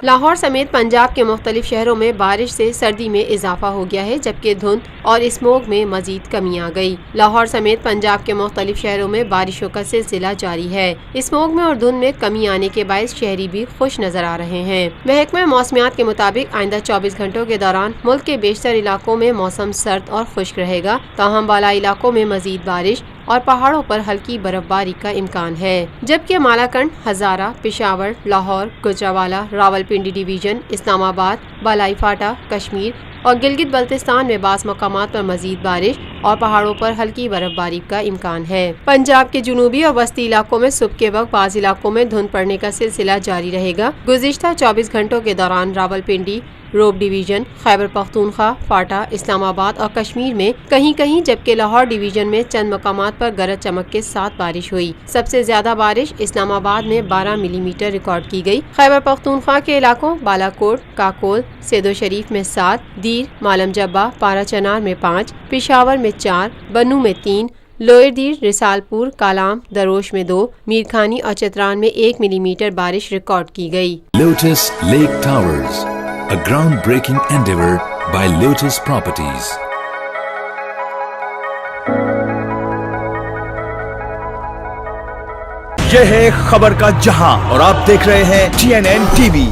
لاہور سمیت پنجاب کے مختلف شہروں میں بارش سے سردی میں اضافہ ہو گیا ہے، جبکہ دھند اور اسموگ میں مزید کمی آ گئی۔ لاہور سمیت پنجاب کے مختلف شہروں میں بارشوں کا سلسلہ جاری ہے۔ اسموگ میں اور دھند میں کمی آنے کے باعث شہری بھی خوش نظر آ رہے ہیں۔ محکمہ موسمیات کے مطابق آئندہ 24 گھنٹوں کے دوران ملک کے بیشتر علاقوں میں موسم سرد اور خشک رہے گا، تاہم بالائی علاقوں میں مزید بارش اور پہاڑوں پر ہلکی برف باری کا امکان ہے، جبکہ مالاکنڈ، ہزارہ، پشاور، لاہور، گوجرانوالہ، راولپنڈی ڈویژن، اسلام آباد، بالائی فاٹا، کشمیر اور گلگت بلتستان میں بعض مقامات پر مزید بارش اور پہاڑوں پر ہلکی برف باری کا امکان ہے۔ پنجاب کے جنوبی اور وسطی علاقوں میں صبح کے وقت بعض علاقوں میں دھند پڑنے کا سلسلہ جاری رہے گا۔ گزشتہ 24 گھنٹوں کے دوران راولپنڈی، روب ڈویژن، خیبر پختونخوا، فاٹا، اسلام آباد اور کشمیر میں کہیں کہیں، جبکہ لاہور ڈویژن میں چند مقامات پر گرج چمک کے ساتھ بارش ہوئی۔ سب سے زیادہ بارش اسلام آباد میں 12 ملی میٹر ریکارڈ کی گئی۔ خیبر پختونخوا کے علاقوں بالاکوٹ، کاکول، سیدو شریف میں 7، دیر، مالم جبہ، پارا چنار میں 5، پشاور میں 4، بنوں میں 3، لوئر دیر، رسالپور، کالام، دروش میں 2، میرکھانی اور چترال میں 1 ملی میٹر بارش ریکارڈ کی گئی۔ Lotus Lake Towers, a groundbreaking endeavor by Lotus Properties. یہ ہے خبر کا جہاں اور آپ دیکھ رہے ہیں TNN TV۔